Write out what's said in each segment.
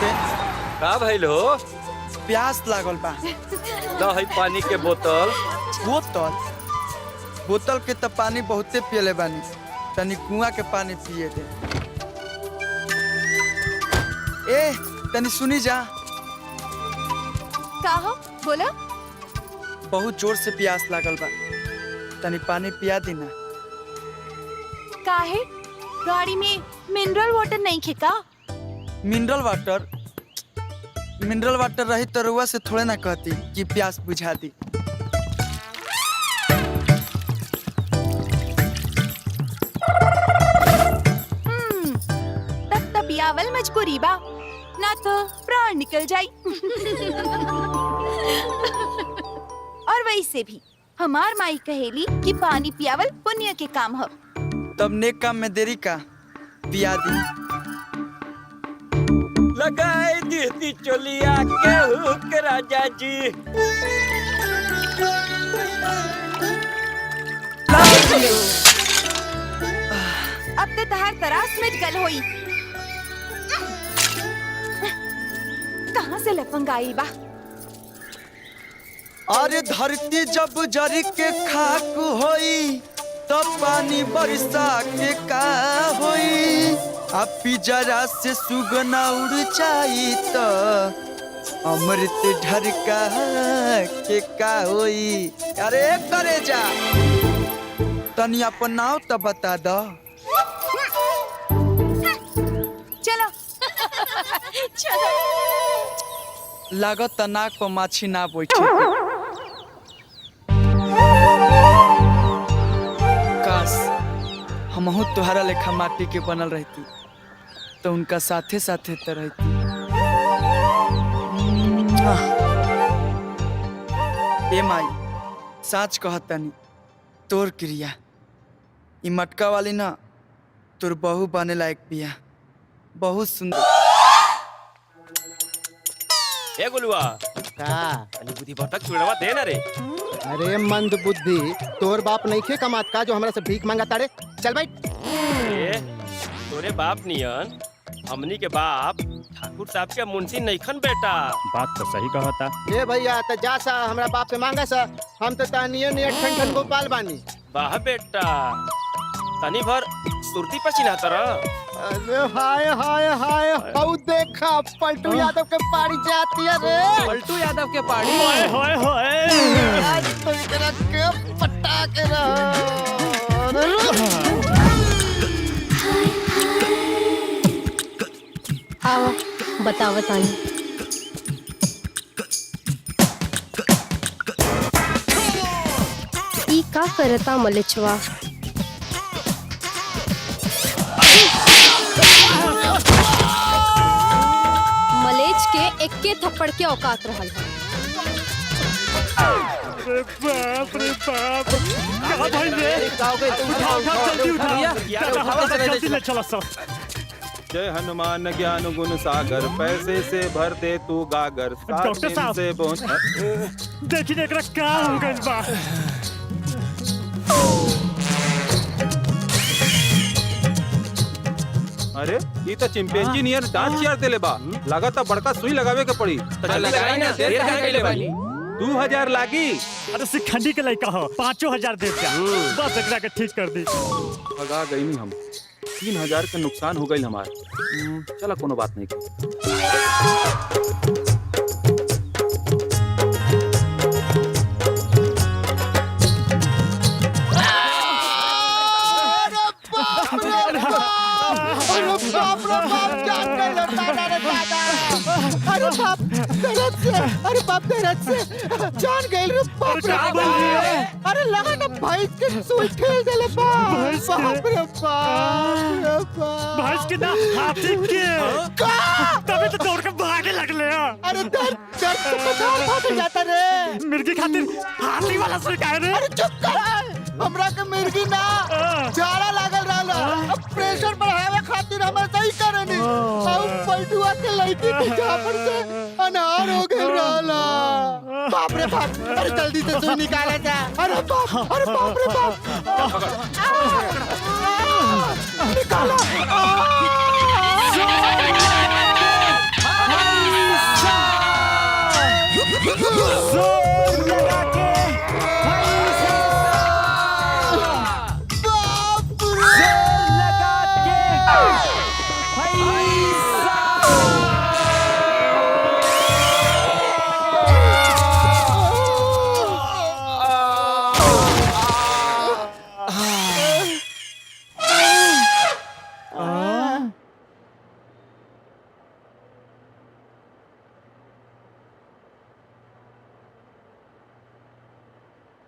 के का भइल हो? प्यास लागल बा। लो है पानी के बोतल। बोतल के तो पानी बहुते पियले बानी, तनी कुआं के पानी पिए दे। ए तनी सुनी जा। का हो बोला? बहुत जोर से प्यास लागल बा, तनी पानी पिया दी ना। काहे गाड़ी में मिनरल वाटर नहीं खेका? मिनरल वाटर रही तो रुआ से थोड़े ना कहती कि प्यास बुझा दी। तब तब पियावल मजबूरी बा, ना तो प्राण निकल जाई। और वैसे भी हमार माई कहेली कि पानी पियावल पुण्य के काम है। तब नेक काम में देरी का, पिया दी। लगाई देती चोलिया के हुक राजा जी। अब ते तहार तरास मिट गल होई। कहाँ से लफंग आई बा? अरे धरती जब जरी के खाक होई तब पानी बरसा के का होई। अब पिजरा से सुगना उड़ जाई तो अमृत ढरका के का होई। अरे करे जा, तनी अपन नाव तो बता दो। चलो चलो। लागत नाक पर माछी ना बैठे। काश हमहू तुहरा लेखा माटी के बनल रहती तो उनका साथे साथे तो रहती। ए माई साच कहतनी, तोर क्रिया ई मटका वाली ना तोर बहू बने लायक बिया, बहुत सुंदर। ए गुलुआ का? अली बुद्धि भटक छुड़वा दे ना रे। अरे मंद बुद्धि, तोर बाप नहीं खे कमात का जो हमरा से भीख मांगा तारे? चल बैठ। ए तोरे बाप नियन हमनी के बाप ठाकुर साहब के मुंशी नईखन बेटा। बात तो सही कहता। ए भैया त जा सा हमरा बाप से मांगा सा, हम तो तानियो नियर ठन ठन गोपाल बानी। वाह बेटा, तनी भर सुरती पसीना तरह। अरे हाय हाय हाय, हऊ देखा पलटू यादव के पाड़ी जाती है रे। पलटू यादव के पाड़ी। होए होए होए। आज तो इतना के पटा के आओ बताओ तानी। ई का करता मलेचवा? मलेच के एक्के थप्पड़ के औकात रहल है। अरे बाप रे बाप, कहाँ भाई रे? उठा जल्दी उठा, जल्दी ले चलो सब। जय हनुमान ज्ञान गुण सागर, पैसे से भर दे तू गागर। डॉक्टर साहब से देखिए एकरा का हो गइल बा। अरे ये तो चिंपैंजी नियर डांस चियर देले बा। लगाता बड़का सुई लगावे के पड़ी। लगाई ना, देर काहे कइले बानी? 2000 लागी। अरे सिखंडी के लइका हो, 5000 दे दिया। बस एकरा के ठीक कर दी। भगा गई नहीं हम, 3000 का नुकसान हो गई हमार। चला कोनो बात नहीं। अरे बाप गलत से जान गइल रे बाप रे। अरे लगा ना भाई के सुई ठेल देले बाप रे बाप। भैंस के ना हाथी के तभी तो दौड़ के भागे लगले। अरे दर्द दर्द से पछाड़ भाग जाता रे। मिर्गी खातिर हाथी वाला सुई काहे रे? अरे चुप कर, हमरा के मिर्गी ना झाड़ा लागल रहला। अब प्रेशर बढ़ावे खातिर हम सही करनी। अब पलटुआ के लड़की के झापड़ से अनार हो गइल रहला। बाप रे बाप, अरे जल्दी से सुई निकाला जा। अरे बाप रे बाप। निकालो।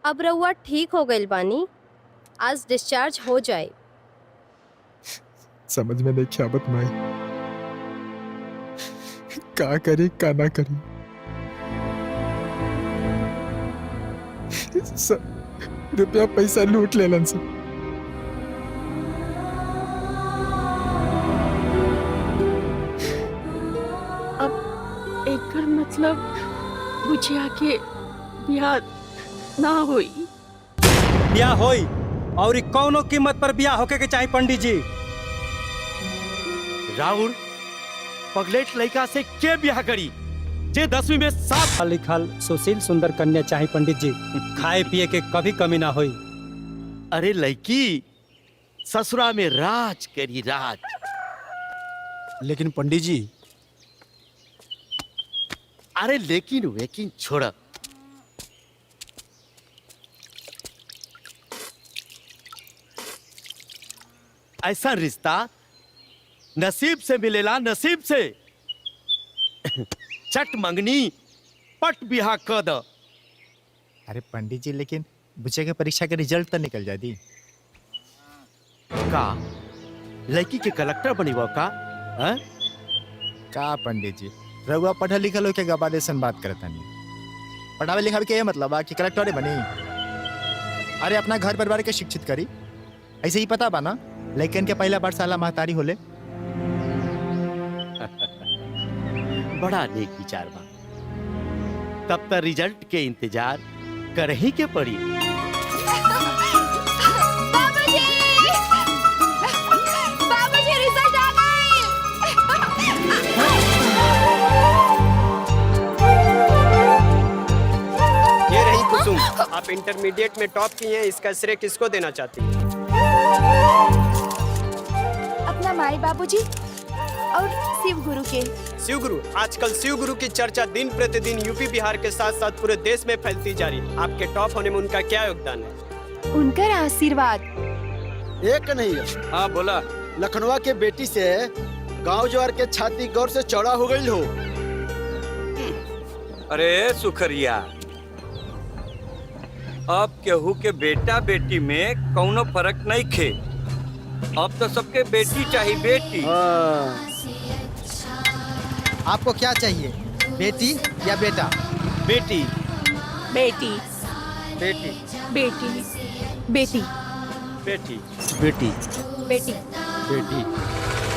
अब रउआ ठीक हो गइल बानी, आज डिस्चार्ज हो जाए। समझ में नहीं क्या बात माई, का करी का ना करी। रुपया पैसा लूट लेलन सब। एकर मतलब बुझिया के ब्याह ना होई। ब्याह होई और कौनो कीमत पर ब्याह होके के चाहे पंडित जी। राहुल पगलेट लड़का से के ब्याह करी जे 10वीं में साफ लिखल सुशील सुंदर कन्या चाहे पंडित जी, खाए पिए के कभी कमी ना होई। अरे लड़की ससुरा में राज करी राज। लेकिन पंडित जी, अरे लेकिन वेकिन छोड़। ऐसा रिश्ता नसीब से मिलेला, नसीब से। चट मंगनी पट बिहा क द। अरे पंडित जी, लेकिन बच्चे के परीक्षा के रिजल्ट तो निकल जाती। का लड़की के कलेक्टर बनीबो का? हैं? का पंडित जी, रघुआ पढ़ल लिखल हो के गवादे सन बात करता नहीं। पढ़ावे लिखावे के ये मतलब बा कि कलेक्टर बनी? अरे अपना घर परिवार के शिक्षित करी। ऐसे ही पता बा ना, लेकिन के पहला पाठशाला महतारी होले। बड़ा नेक विचार बा। तब तक रिजल्ट के इंतजार कर ही के पड़ी। बाबूजी रिजल्ट आ गई। ये रही कुसुम, आप इंटरमीडिएट में टॉप की हैं, इसका श्रेय किसको देना चाहती हैं? अपना माई बाबूजी और शिव गुरु के। शिव गुरु, आजकल शिव गुरु की चर्चा दिन प्रतिदिन यूपी बिहार के साथ साथ पूरे देश में फैलती जा रही है। आपके टॉप होने में उनका क्या योगदान है? उनका आशीर्वाद। एक नहीं है। हाँ बोला। लखनऊ के बेटी से गांव जवार के छाती गौर से चौड़ा हो गई हो। अरे सुखरिया, अब केहू के बेटा बेटी में कौनो फर्क नहीं खे। अब तो सबके बेटी चाहिए, बेटी। आपको क्या चाहिए, बेटी या बेटा? बेटी बेटी बेटी बेटी बेटी बेटी बेटी बेटी बेटी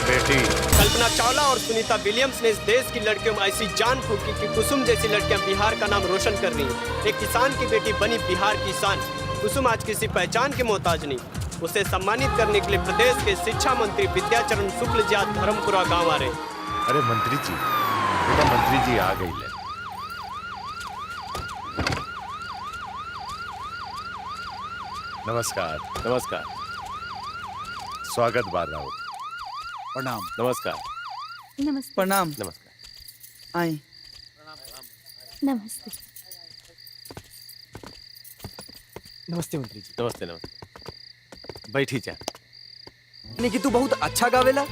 बेटी। कल्पना चावला और सुनीता विलियम्स ने इस देश की लड़कियों में ऐसी जान फूंकी कि कुसुम जैसी लड़कियां बिहार का नाम रोशन कर रही हैं। एक किसान की बेटी बनी बिहार की शान। कुसुम आज किसी पहचान के मोहताज नहीं। उसे सम्मानित करने के लिए प्रदेश के शिक्षा मंत्री विद्याचरण शुक्ल जी आज धर्मपुरा गाँव आ रहे हैं। अरे मंत्री जी, बेटा मंत्री जी आ गई ले। नमस्कार। नमस्कार। स्वागत बार राहुल। प्रणाम। नमस्कार। नमस्ते। प्रणाम। नमस्कार। आई। नमस्ते। नमस्ते मंत्री जी। नमस्ते नमस्ते। बैठी जा। यानी कि तू बहुत अच्छा गावेला।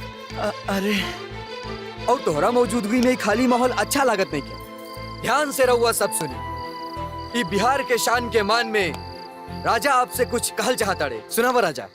अरे और तोहरा मौजूदगी में खाली माहौल अच्छा लागत नहीं क्या? ध्यान से रहुआ सब सुनी। ई बिहार के शान के मान में राजा आपसे कुछ कहल चाहता रे। सुनावा राजा।